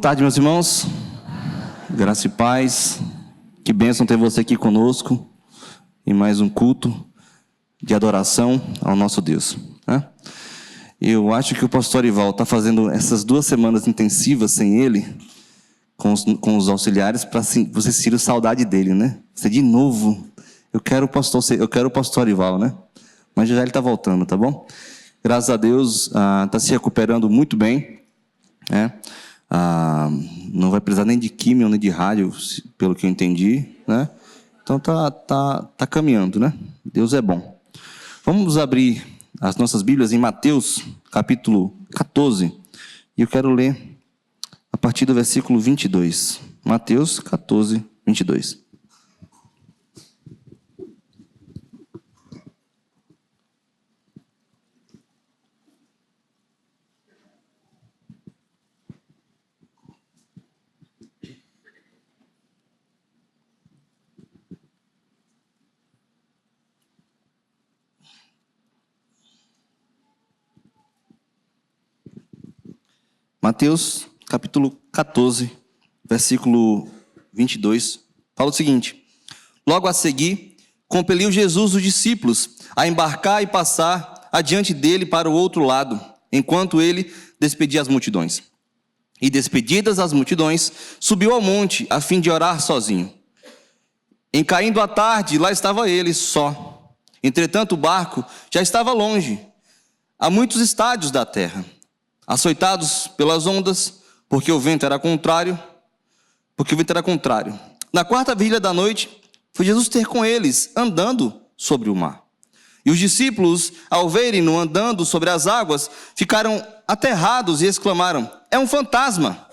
tarde, meus irmãos. Graça e paz. Que bênção ter você aqui conosco em mais um culto de adoração ao nosso Deus, né? Eu acho que o pastor Ival está fazendo essas 2 semanas intensivas sem ele, com os auxiliares, para vocês sentirem saudade dele, né? Você de novo, eu quero o pastor Ival, né? Mas já ele está voltando, tá bom? Graças a Deus, está se recuperando muito bem, né? Não vai precisar nem de químio, nem de rádio, pelo que eu entendi, né? Então tá caminhando, né? Deus é bom. Vamos abrir as nossas Bíblias em Mateus, capítulo 14, e eu quero ler a partir do versículo 22. Mateus 14, 22. Mateus, capítulo 14, versículo 22, fala o seguinte: Logo a seguir, compeliu Jesus os discípulos a embarcar e passar adiante dele para o outro lado, enquanto ele despedia as multidões. E despedidas as multidões, subiu ao monte a fim de orar sozinho. Em caindo a tarde, lá estava ele só. Entretanto, o barco já estava longe, a muitos estádios da terra, açoitados pelas ondas, porque o vento era contrário. Na 4ª vigília da noite, foi Jesus ter com eles, andando sobre o mar. E os discípulos, ao verem-no andando sobre as águas, ficaram aterrados e exclamaram: é um fantasma!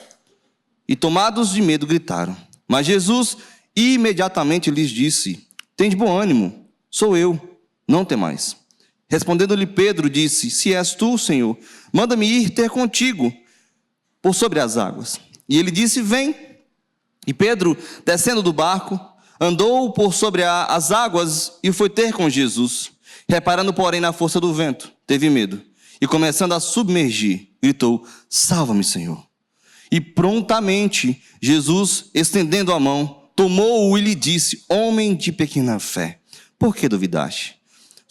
E tomados de medo, gritaram. Mas Jesus imediatamente lhes disse: tende bom ânimo, sou eu, não temais. Respondendo-lhe Pedro, disse: se és tu, Senhor, manda-me ir ter contigo por sobre as águas. E ele disse: vem. E Pedro, descendo do barco, andou por sobre as águas e foi ter com Jesus. Reparando, porém, na força do vento, teve medo. E começando a submergir, gritou: salva-me, Senhor. E prontamente Jesus, estendendo a mão, tomou-o e lhe disse: homem de pequena fé, por que duvidaste?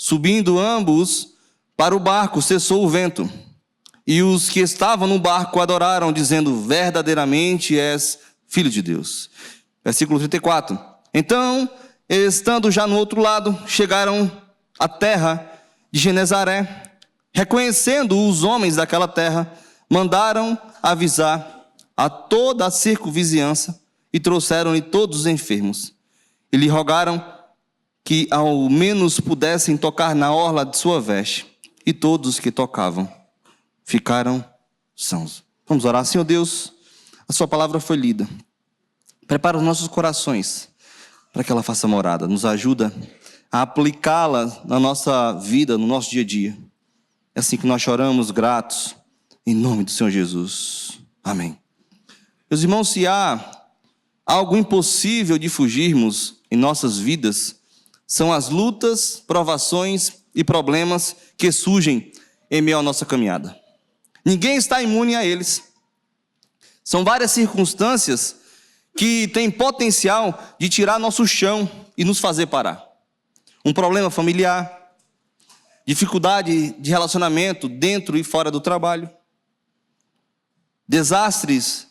Subindo ambos para o barco, cessou o vento. E os que estavam no barco adoraram, dizendo: verdadeiramente és filho de Deus. Versículo 34. Então, estando já no outro lado, chegaram à terra de Genezaré. Reconhecendo os homens daquela terra, mandaram avisar a toda a circunvizinhança e trouxeram-lhe todos os enfermos. E lhe rogaram que ao menos pudessem tocar na orla de sua veste. E todos os que tocavam ficaram sãos. Vamos orar. Senhor Deus, a sua palavra foi lida. Prepara os nossos corações para que ela faça morada. Nos ajuda a aplicá-la na nossa vida, no nosso dia a dia. É assim que nós choramos gratos, em nome do Senhor Jesus. Amém. Meus irmãos, se há algo impossível de fugirmos em nossas vidas, são as lutas, provações e problemas que surgem em meio à nossa caminhada. Ninguém está imune a eles. São várias circunstâncias que têm potencial de tirar nosso chão e nos fazer parar. Um problema familiar, dificuldade de relacionamento dentro e fora do trabalho, desastres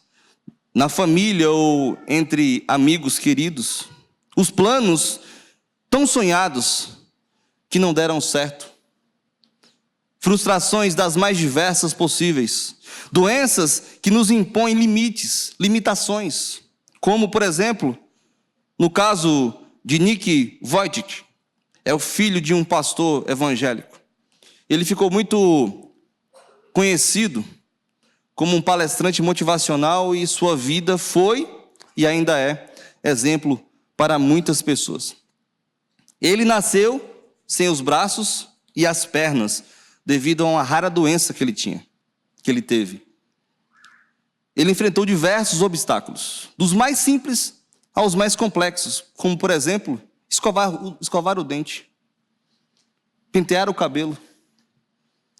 na família ou entre amigos queridos, os planos tão sonhados que não deram certo, frustrações das mais diversas possíveis, doenças que nos impõem limitações, como, por exemplo, no caso de Nick Vujicic, é o filho de um pastor evangélico. Ele ficou muito conhecido como um palestrante motivacional e sua vida foi e ainda é exemplo para muitas pessoas. Ele nasceu sem os braços e as pernas, devido a uma rara doença que ele teve. Ele enfrentou diversos obstáculos, dos mais simples aos mais complexos, como, por exemplo, escovar o dente, pentear o cabelo,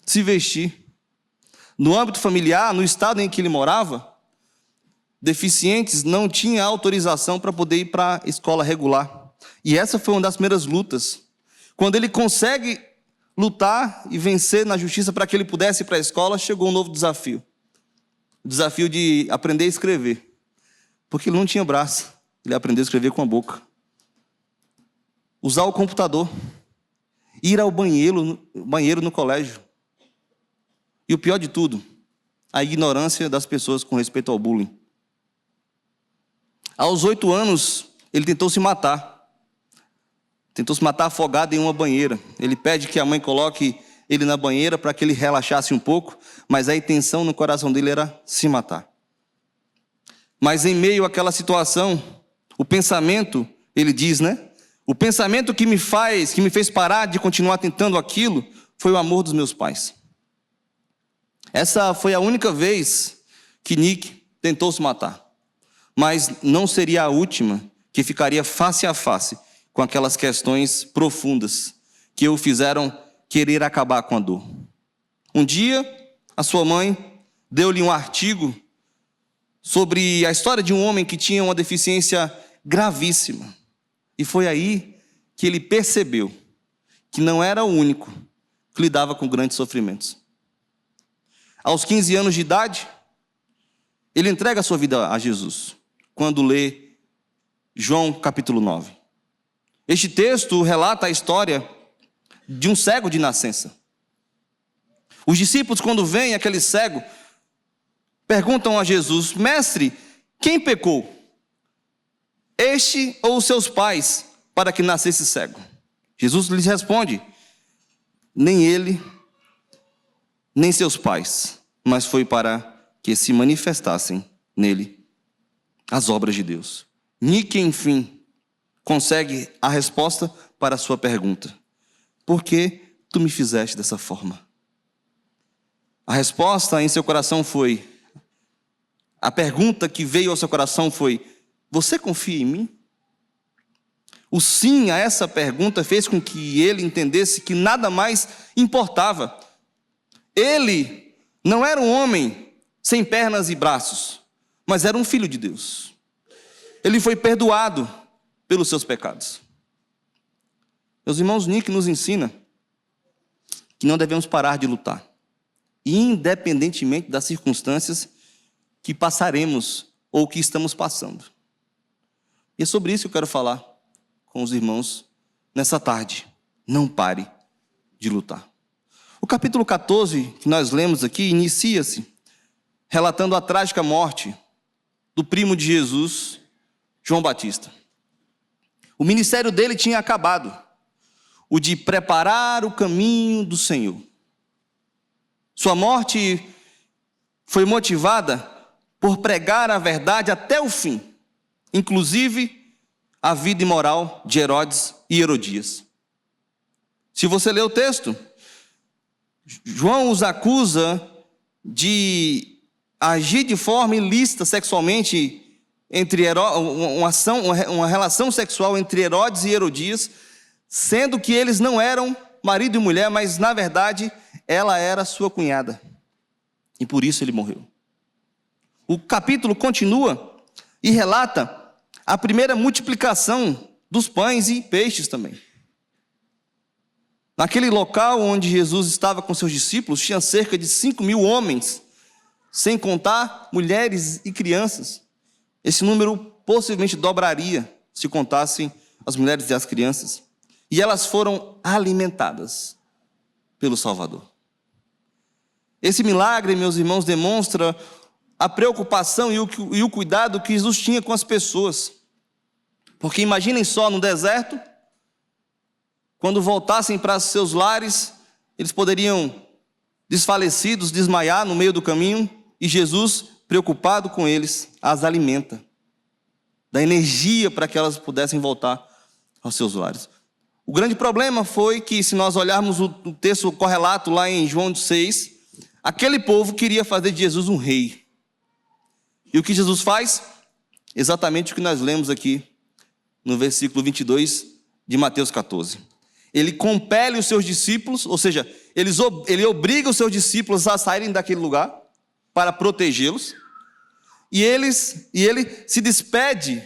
se vestir. No âmbito familiar, no estado em que ele morava, deficientes não tinham autorização para poder ir para a escola regular. E essa foi uma das primeiras lutas. Quando ele consegue lutar e vencer na justiça para que ele pudesse ir para a escola, chegou um novo desafio. O desafio de aprender a escrever. Porque ele não tinha braço, ele aprendeu a escrever com a boca. Usar o computador. Ir ao banheiro no colégio. E o pior de tudo, a ignorância das pessoas com respeito ao bullying. Aos 8 anos, ele tentou se matar. Tentou se matar afogado em uma banheira. Ele pede que a mãe coloque ele na banheira para que ele relaxasse um pouco, mas a intenção no coração dele era se matar. Mas em meio àquela situação, o pensamento, ele diz, né? O pensamento que me fez parar de continuar tentando aquilo, foi o amor dos meus pais. Essa foi a única vez que Nick tentou se matar. Mas não seria a última que ficaria face a face com aquelas questões profundas que o fizeram querer acabar com a dor. Um dia, a sua mãe deu-lhe um artigo sobre a história de um homem que tinha uma deficiência gravíssima. E foi aí que ele percebeu que não era o único que lidava com grandes sofrimentos. Aos 15 anos de idade, ele entrega a sua vida a Jesus, quando lê João capítulo 9. Este texto relata a história de um cego de nascença. Os discípulos, quando veem aquele cego, perguntam a Jesus: Mestre, quem pecou? Este ou os seus pais, para que nascesse cego? Jesus lhes responde: nem ele, nem seus pais, mas foi para que se manifestassem nele as obras de Deus. Nick, enfim, consegue a resposta para a sua pergunta: por que tu me fizeste dessa forma? A resposta em seu coração foi, a pergunta que veio ao seu coração foi: você confia em mim? O sim a essa pergunta fez com que ele entendesse que nada mais importava. Ele não era um homem sem pernas e braços, mas era um filho de Deus. Ele foi perdoado pelos seus pecados. Meus irmãos, Nick nos ensina que não devemos parar de lutar, independentemente das circunstâncias que passaremos ou que estamos passando. E é sobre isso que eu quero falar com os irmãos nessa tarde. Não pare de lutar. O capítulo 14 que nós lemos aqui inicia-se relatando a trágica morte do primo de Jesus, João Batista. O ministério dele tinha acabado, o de preparar o caminho do Senhor. Sua morte foi motivada por pregar a verdade até o fim, inclusive a vida imoral de Herodes e Herodias. Se você ler o texto, João os acusa de agir de forma ilícita sexualmente uma relação sexual entre Herodes e Herodias, sendo que eles não eram marido e mulher, mas na verdade ela era sua cunhada. E por isso ele morreu. O capítulo continua e relata a primeira multiplicação dos pães e peixes também. Naquele local onde Jesus estava com seus discípulos, tinha cerca de 5.000 homens, sem contar mulheres e crianças. Esse número possivelmente dobraria se contassem as mulheres e as crianças. E elas foram alimentadas pelo Salvador. Esse milagre, meus irmãos, demonstra a preocupação e o cuidado que Jesus tinha com as pessoas. Porque imaginem só, no deserto, quando voltassem para seus lares, eles poderiam, desfalecidos, desmaiar no meio do caminho, e Jesus, preocupado com eles, as alimenta, dá energia para que elas pudessem voltar aos seus lares. O grande problema foi que, se nós olharmos o texto correlato lá em João 6, aquele povo queria fazer de Jesus um rei. E o que Jesus faz? Exatamente o que nós lemos aqui no versículo 22 de Mateus 14. Ele compele os seus discípulos, ou seja, ele obriga os seus discípulos a saírem daquele lugar para protegê-los. E ele se despede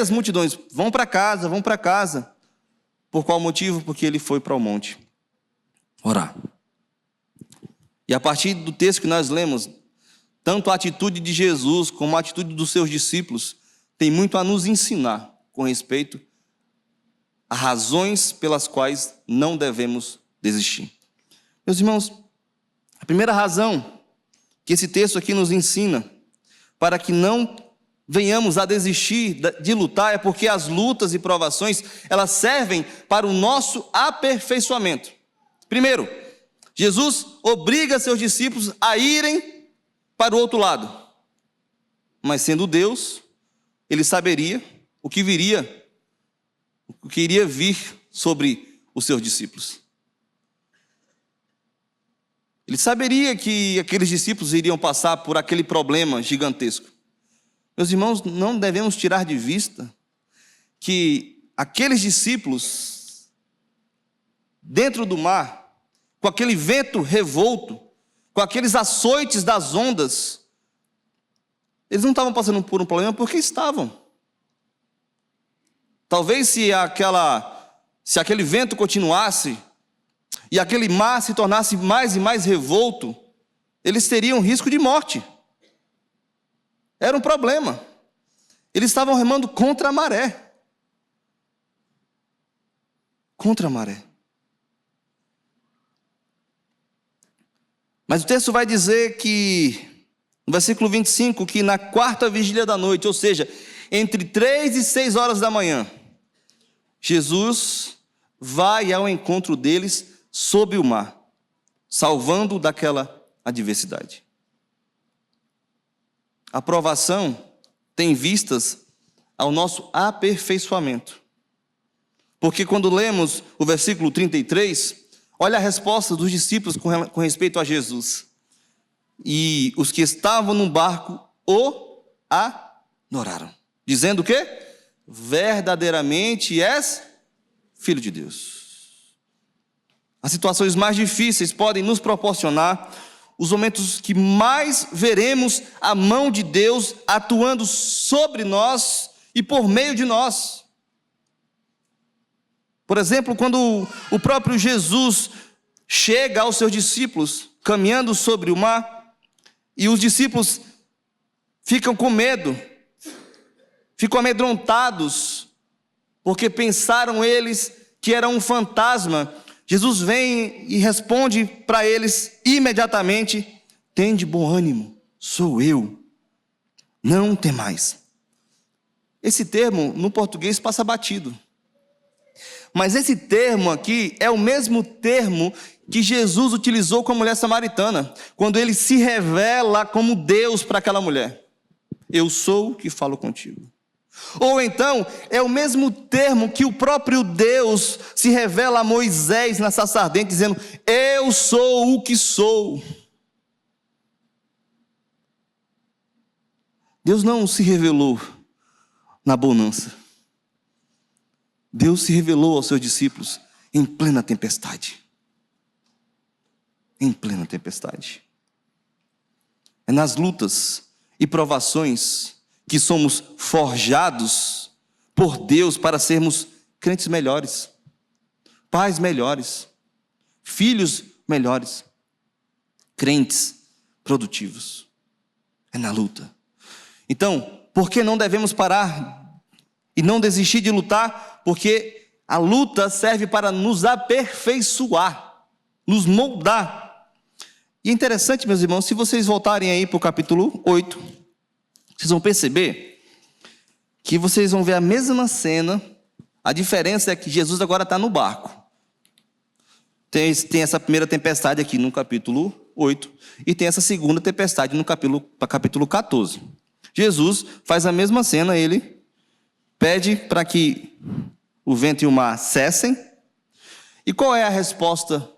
as multidões. Vão para casa, vão para casa. Por qual motivo? Porque ele foi para o monte orar. E a partir do texto que nós lemos, tanto a atitude de Jesus como a atitude dos seus discípulos tem muito a nos ensinar com respeito a razões pelas quais não devemos desistir. Meus irmãos, a primeira razão que esse texto aqui nos ensina para que não venhamos a desistir de lutar é porque as lutas e provações, elas servem para o nosso aperfeiçoamento. Primeiro, Jesus obriga seus discípulos a irem para o outro lado. Mas sendo Deus, ele saberia o que iria vir sobre os seus discípulos. Ele saberia que aqueles discípulos iriam passar por aquele problema gigantesco. Meus irmãos, não devemos tirar de vista que aqueles discípulos, dentro do mar, com aquele vento revolto, com aqueles açoites das ondas, eles não estavam passando por um problema porque estavam. Talvez se aquele vento continuasse e aquele mar se tornasse mais e mais revolto, eles teriam risco de morte. Era um problema. Eles estavam remando contra a maré. Contra a maré. Mas o texto vai dizer que, no versículo 25, que na quarta vigília da noite, ou seja, entre 3 e 6 horas da manhã, Jesus vai ao encontro deles sob o mar, salvando daquela adversidade. A provação tem vistas ao nosso aperfeiçoamento. Porque quando lemos o versículo 33, olha a resposta dos discípulos com respeito a Jesus. E os que estavam no barco o adoraram, dizendo o quê? Verdadeiramente és Filho de Deus. As situações mais difíceis podem nos proporcionar os momentos que mais veremos a mão de Deus atuando sobre nós e por meio de nós. Por exemplo, quando o próprio Jesus chega aos seus discípulos, caminhando sobre o mar, e os discípulos ficam com medo, ficam amedrontados, porque pensaram eles que era um fantasma. Jesus vem e responde para eles imediatamente: tende bom ânimo, sou eu, não temais. Esse termo no português passa batido. Mas esse termo aqui é o mesmo termo que Jesus utilizou com a mulher samaritana, quando ele se revela como Deus para aquela mulher. Eu sou o que falo contigo. Ou então, é o mesmo termo que o próprio Deus se revela a Moisés na sarça ardente, dizendo: eu sou o que sou. Deus não se revelou na bonança. Deus se revelou aos seus discípulos em plena tempestade. Em plena tempestade. É nas lutas e provações que somos forjados por Deus para sermos crentes melhores, pais melhores, filhos melhores, crentes produtivos. É na luta. Então, por que não devemos parar e não desistir de lutar? Porque a luta serve para nos aperfeiçoar, nos moldar. E é interessante, meus irmãos, se vocês voltarem aí para o capítulo 8, vocês vão perceber que vocês vão ver a mesma cena. A diferença é que Jesus agora está no barco. Tem essa primeira tempestade aqui no capítulo 8 e tem essa segunda tempestade no capítulo 14. Jesus faz a mesma cena, ele pede para que o vento e o mar cessem. E qual é a resposta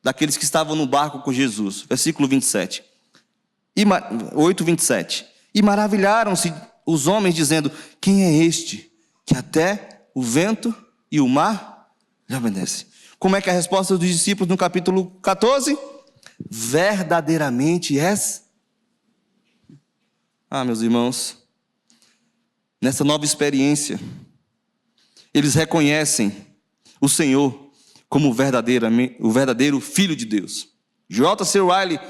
daqueles que estavam no barco com Jesus? Versículo 27. 8, 27. E maravilharam-se os homens, dizendo: quem é este que até o vento e o mar lhe obedecem? Como é que é a resposta dos discípulos no capítulo 14? Verdadeiramente és. Meus irmãos, nessa nova experiência, eles reconhecem o Senhor como o verdadeiro Filho de Deus. J.C. Ryle,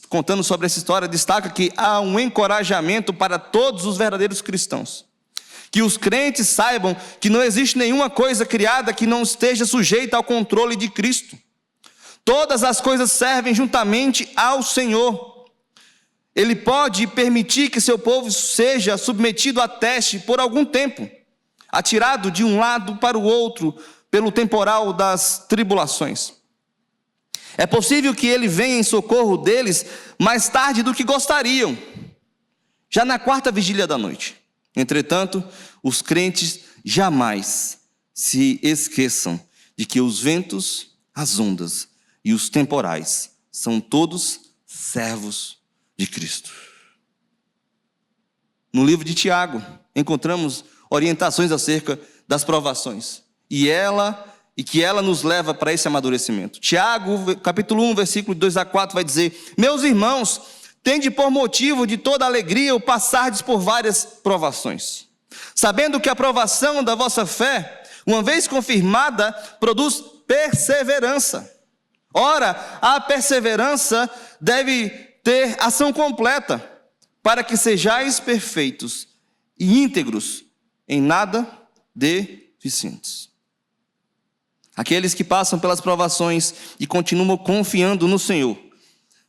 contando sobre essa história, destaca que há um encorajamento para todos os verdadeiros cristãos. Que os crentes saibam que não existe nenhuma coisa criada que não esteja sujeita ao controle de Cristo. Todas as coisas servem juntamente ao Senhor. Ele pode permitir que seu povo seja submetido a teste por algum tempo, atirado de um lado para o outro pelo temporal das tribulações. É possível que ele venha em socorro deles mais tarde do que gostariam, já na quarta vigília da noite. Entretanto, os crentes jamais se esqueçam de que os ventos, as ondas e os temporais são todos servos de Cristo. No livro de Tiago, encontramos orientações acerca das provações e que ela nos leva para esse amadurecimento. Tiago, capítulo 1, versículo 2 a 4, vai dizer: meus irmãos, tende por motivo de toda alegria o passardes por várias provações, sabendo que a provação da vossa fé, uma vez confirmada, produz perseverança. Ora, a perseverança deve ter ação completa, para que sejais perfeitos e íntegros, em nada deficientes. Aqueles que passam pelas provações e continuam confiando no Senhor,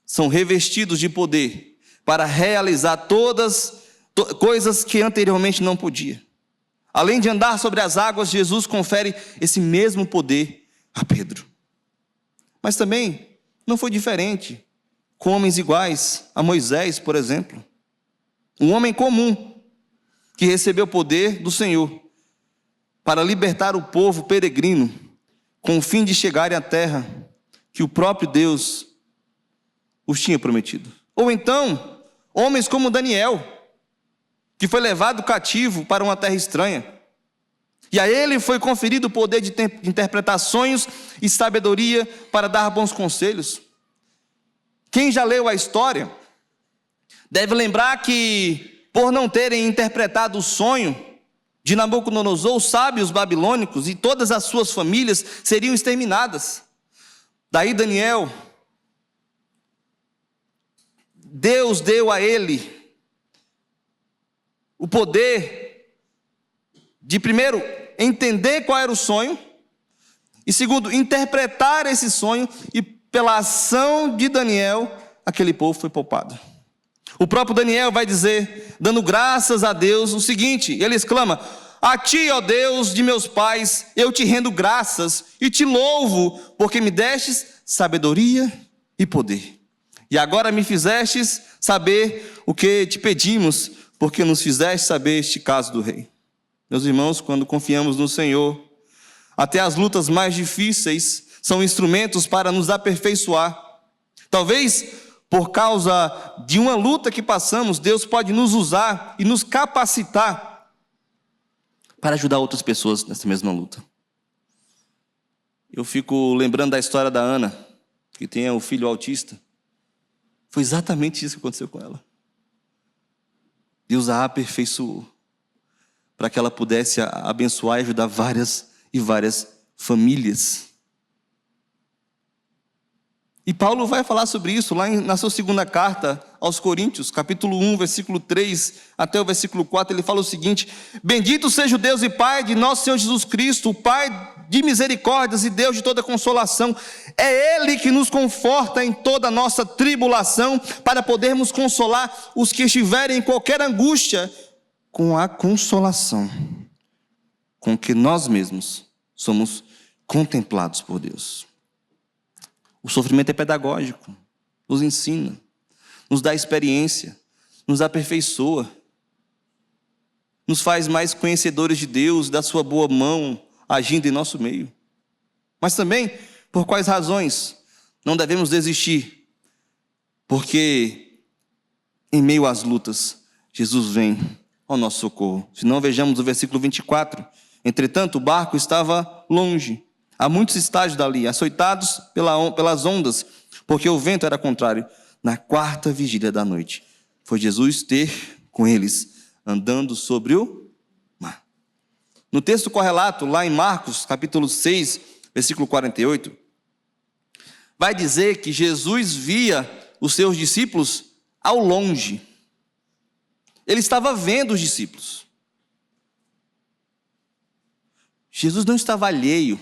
são revestidos de poder para realizar todas coisas que anteriormente não podia. Além de andar sobre as águas, Jesus confere esse mesmo poder a Pedro. Mas também não foi diferente com homens iguais a Moisés, por exemplo. Um homem comum que recebeu o poder do Senhor para libertar o povo peregrino com o fim de chegarem à terra que o próprio Deus os tinha prometido. Ou então, homens como Daniel, que foi levado cativo para uma terra estranha. E a ele foi conferido o poder de interpretar sonhos e sabedoria para dar bons conselhos. Quem já leu a história deve lembrar que, por não terem interpretado o sonho de Nabucodonosor, os sábios babilônicos e todas as suas famílias seriam exterminadas. Daí Daniel, Deus deu a ele o poder de, primeiro, entender qual era o sonho, e segundo, interpretar esse sonho, e pela ação de Daniel, aquele povo foi poupado. O próprio Daniel vai dizer, dando graças a Deus, o seguinte, ele exclama: a ti, ó Deus de meus pais, eu te rendo graças e te louvo, porque me destes sabedoria e poder. E agora me fizestes saber o que te pedimos, porque nos fizeste saber este caso do rei. Meus irmãos, quando confiamos no Senhor, até as lutas mais difíceis são instrumentos para nos aperfeiçoar. Talvez por causa de uma luta que passamos, Deus pode nos usar e nos capacitar para ajudar outras pessoas nessa mesma luta. Eu fico lembrando da história da Ana, que tem um filho autista. Foi exatamente isso que aconteceu com ela. Deus a aperfeiçoou para que ela pudesse abençoar e ajudar várias e várias famílias. E Paulo vai falar sobre isso lá na sua segunda carta aos Coríntios, capítulo 1, versículo 3 até o versículo 4, ele fala o seguinte: bendito seja o Deus e Pai de nosso Senhor Jesus Cristo, o Pai de misericórdias e Deus de toda consolação. É Ele que nos conforta em toda a nossa tribulação, para podermos consolar os que estiverem em qualquer angústia, com a consolação com que nós mesmos somos contemplados por Deus. O sofrimento é pedagógico, nos ensina, nos dá experiência, nos aperfeiçoa, nos faz mais conhecedores de Deus, da sua boa mão agindo em nosso meio. Mas também, por quais razões não devemos desistir? Porque em meio às lutas, Jesus vem ao nosso socorro. Se não, vejamos o versículo 24. Entretanto, o barco estava longe, a muitos estágios dali, açoitados pelas ondas, porque o vento era contrário. Na quarta vigília da noite, foi Jesus ter com eles, andando sobre o mar. No texto correlato, lá em Marcos, capítulo 6, versículo 48, vai dizer que Jesus via os seus discípulos ao longe. Ele estava vendo os discípulos. Jesus não estava alheio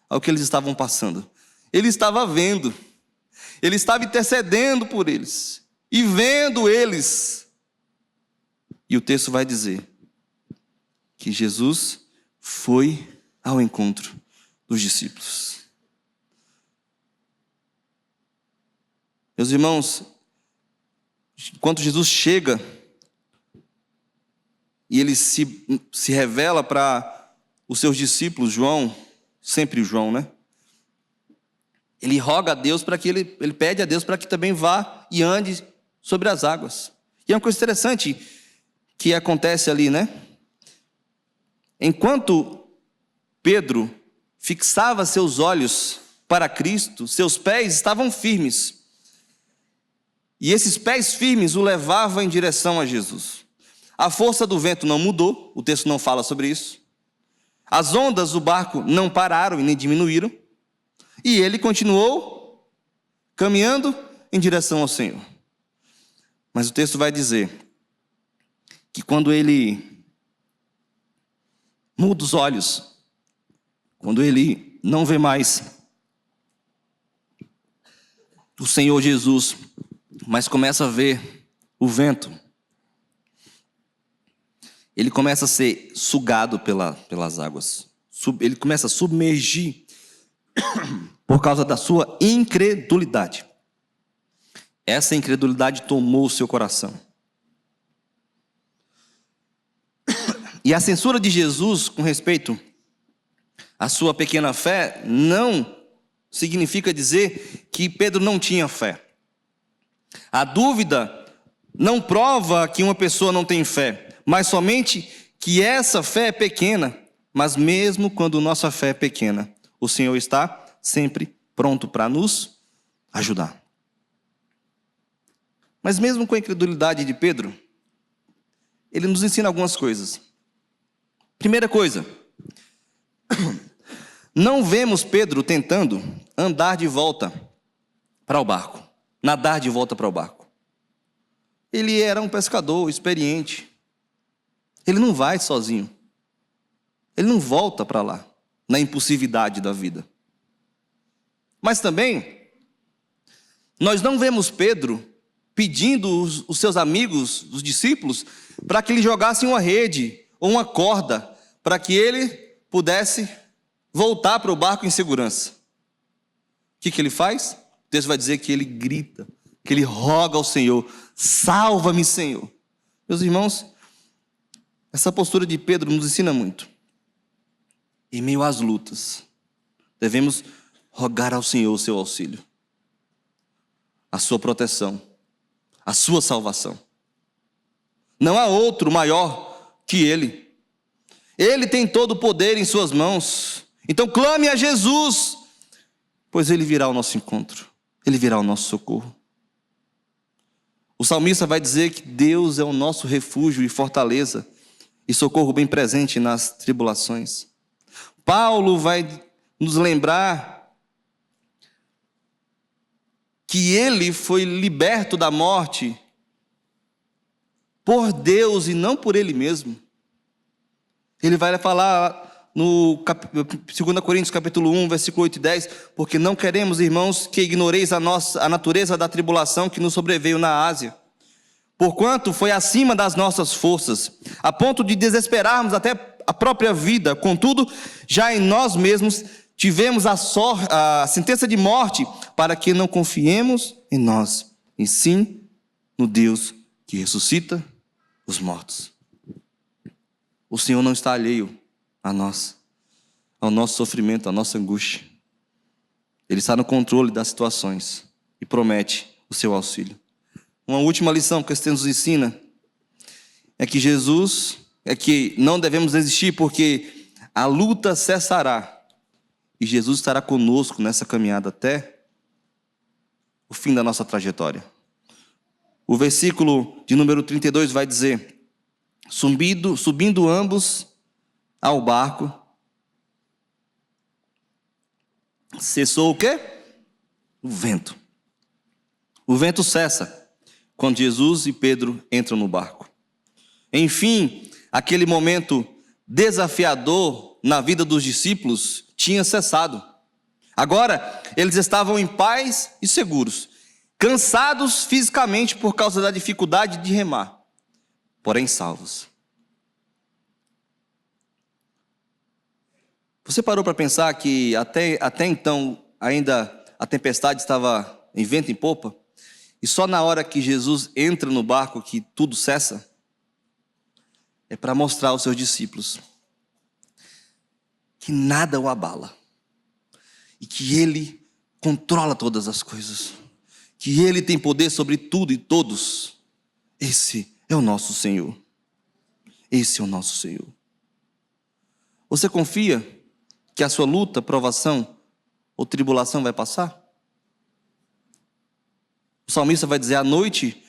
ao que eles estavam passando. Ele estava vendo. Ele estava intercedendo por eles e vendo eles. E o texto vai dizer que Jesus foi ao encontro dos discípulos. Meus irmãos, enquanto Jesus chega e ele se revela para os seus discípulos, João, sempre João, né? Ele roga a Deus para que ele pede a Deus para que também vá e ande sobre as águas. E é uma coisa interessante que acontece ali, né? Enquanto Pedro fixava seus olhos para Cristo, seus pés estavam firmes. E esses pés firmes o levavam em direção a Jesus. A força do vento não mudou, o texto não fala sobre isso. As ondas do barco não pararam e nem diminuíram. E ele continuou caminhando em direção ao Senhor. Mas o texto vai dizer que quando ele muda os olhos, quando ele não vê mais o Senhor Jesus, mas começa a ver o vento, ele começa a ser sugado pelas águas. Ele começa a submergir por causa da sua incredulidade. Essa incredulidade tomou o seu coração. E a censura de Jesus com respeito à sua pequena fé não significa dizer que Pedro não tinha fé. A dúvida não prova que uma pessoa não tem fé, mas somente que essa fé é pequena. Mas mesmo quando nossa fé é pequena, o Senhor está sempre pronto para nos ajudar. Mas mesmo com a incredulidade de Pedro, ele nos ensina algumas coisas. Primeira coisa, não vemos Pedro tentando andar de volta para o barco, nadar de volta para o barco. Ele era um pescador experiente. Ele não vai sozinho. Ele não volta para lá, na impulsividade da vida. Mas também, nós não vemos Pedro pedindo os seus amigos, os discípulos, para que ele jogassem uma rede ou uma corda, para que ele pudesse voltar para o barco em segurança. O que ele faz? O texto vai dizer que ele grita, que ele roga ao Senhor: salva-me, Senhor. Meus irmãos, essa postura de Pedro nos ensina muito. Em meio às lutas, devemos rogar ao Senhor o seu auxílio, a sua proteção, a sua salvação. Não há outro maior que Ele. Ele tem todo o poder em suas mãos. Então clame a Jesus, pois Ele virá ao nosso encontro. Ele virá ao nosso socorro. O salmista vai dizer que Deus é o nosso refúgio e fortaleza e socorro bem presente nas tribulações. Paulo vai nos lembrar que ele foi liberto da morte por Deus e não por ele mesmo. Ele vai falar no 2 Coríntios capítulo 1, versículo 8 e 10, porque não queremos, irmãos, que ignoreis a natureza da tribulação que nos sobreveio na Ásia, porquanto foi acima das nossas forças, a ponto de desesperarmos até a própria vida. Contudo, já em nós mesmos tivemos a sentença de morte, para que não confiemos em nós, e sim no Deus que ressuscita os mortos. O Senhor não está alheio a nós, ao nosso sofrimento, à nossa angústia. Ele está no controle das situações e promete o seu auxílio. Uma última lição que esse texto nos ensina é que não devemos desistir, porque a luta cessará e Jesus estará conosco nessa caminhada até o fim da nossa trajetória. O versículo de número 32 vai dizer: subindo ambos ao barco, cessou o quê? O vento. O vento cessa quando Jesus e Pedro entram no barco. Enfim, aquele momento desafiador na vida dos discípulos tinha cessado. Agora, eles estavam em paz e seguros, cansados fisicamente por causa da dificuldade de remar, porém salvos. Você parou para pensar que até então ainda a tempestade estava em vento em popa? E só na hora que Jesus entra no barco que tudo cessa? É para mostrar aos seus discípulos que nada o abala. E que Ele controla todas as coisas. Que Ele tem poder sobre tudo e todos. Esse é o nosso Senhor. Esse é o nosso Senhor. Você confia que a sua luta, provação ou tribulação vai passar? O salmista vai dizer: à noite,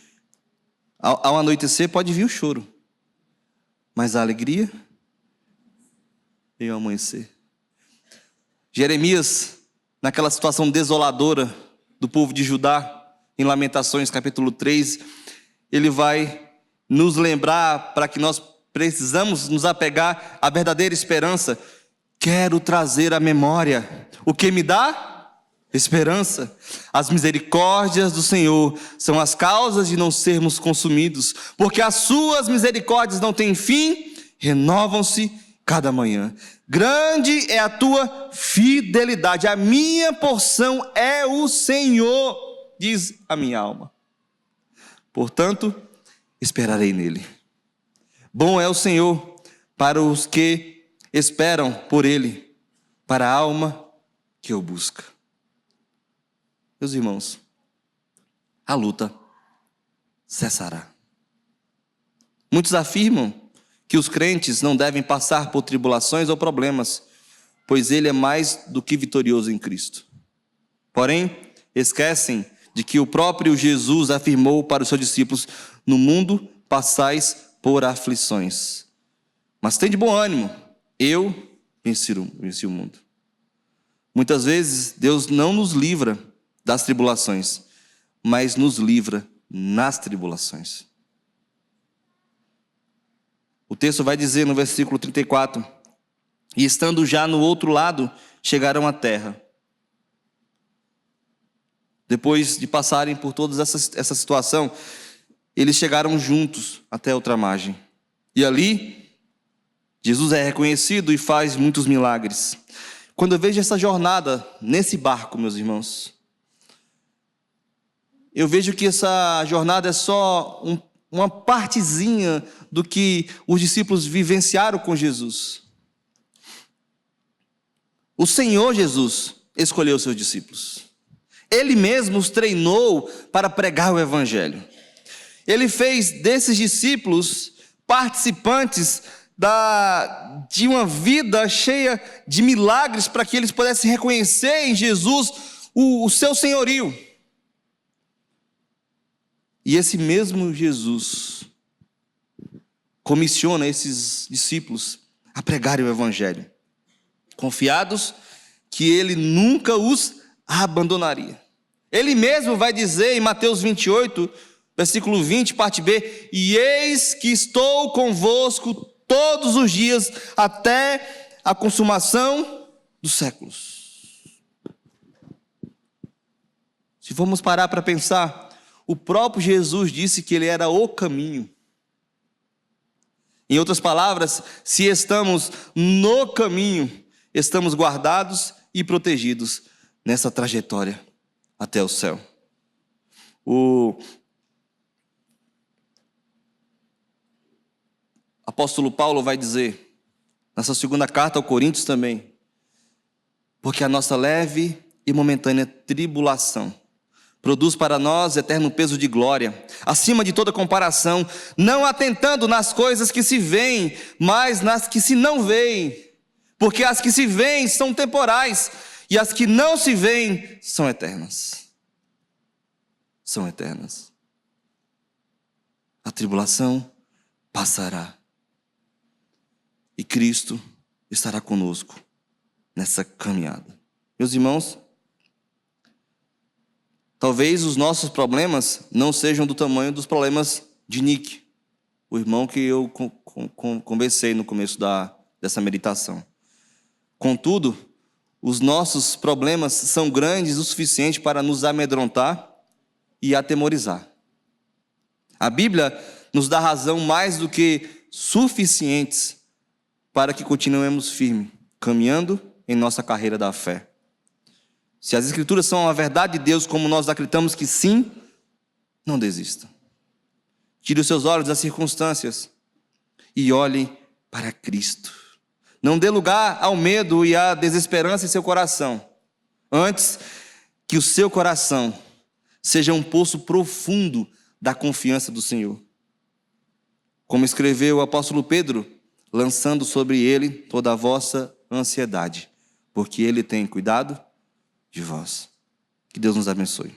ao anoitecer, pode vir o choro, mas a alegria veio ao amanhecer. Jeremias, naquela situação desoladora do povo de Judá, em Lamentações capítulo 3, ele vai nos lembrar para que nós precisamos nos apegar à verdadeira esperança. Quero trazer à memória o que me dá esperança. As misericórdias do Senhor são as causas de não sermos consumidos, porque as suas misericórdias não têm fim, renovam-se cada manhã. Grande é a tua fidelidade, a minha porção é o Senhor, diz a minha alma. Portanto, esperarei nele. Bom é o Senhor para os que esperam por ele, para a alma que o busca. Meus irmãos, a luta cessará. Muitos afirmam que os crentes não devem passar por tribulações ou problemas, pois ele é mais do que vitorioso em Cristo. Porém, esquecem de que o próprio Jesus afirmou para os seus discípulos: no mundo passais por aflições, mas tem de bom ânimo, eu venci o mundo. Muitas vezes Deus não nos livra das tribulações, mas nos livra nas tribulações. O texto vai dizer no versículo 34: e estando já no outro lado, chegaram à terra. Depois de passarem por toda essa situação, eles chegaram juntos até outra margem. E ali, Jesus é reconhecido e faz muitos milagres. Quando eu vejo essa jornada nesse barco, meus irmãos, eu vejo que essa jornada é só uma partezinha do que os discípulos vivenciaram com Jesus. O Senhor Jesus escolheu os seus discípulos. Ele mesmo os treinou para pregar o Evangelho. Ele fez desses discípulos participantes de uma vida cheia de milagres, para que eles pudessem reconhecer em Jesus o seu senhorio. E esse mesmo Jesus comissiona esses discípulos a pregarem o Evangelho, confiados que Ele nunca os abandonaria. Ele mesmo vai dizer em Mateus 28, versículo 20, parte B: e eis que estou convosco todos os dias até a consumação dos séculos. Se formos parar para pensar, o próprio Jesus disse que Ele era o caminho. Em outras palavras, se estamos no caminho, estamos guardados e protegidos nessa trajetória até o céu. O apóstolo Paulo vai dizer, nessa segunda carta ao Coríntios também: porque a nossa leve e momentânea tribulação produz para nós eterno peso de glória, acima de toda comparação, não atentando nas coisas que se veem, mas nas que se não veem, porque as que se veem são temporais, e as que não se veem são eternas. São eternas. a tribulação passará. E Cristo estará conosco nessa caminhada. Meus irmãos, talvez os nossos problemas não sejam do tamanho dos problemas de Nick, o irmão que eu conversei no começo dessa meditação. Contudo, os nossos problemas são grandes o suficiente para nos amedrontar e atemorizar. A Bíblia nos dá razão mais do que suficientes para que continuemos firmes, caminhando em nossa carreira da fé. Se as Escrituras são a verdade de Deus, como nós acreditamos que sim, não desista. Tire os seus olhos das circunstâncias e olhe para Cristo. Não dê lugar ao medo e à desesperança em seu coração. Antes, que o seu coração seja um poço profundo da confiança do Senhor. Como escreveu o apóstolo Pedro, lançando sobre ele toda a vossa ansiedade, porque ele tem cuidado de vós. Que Deus nos abençoe.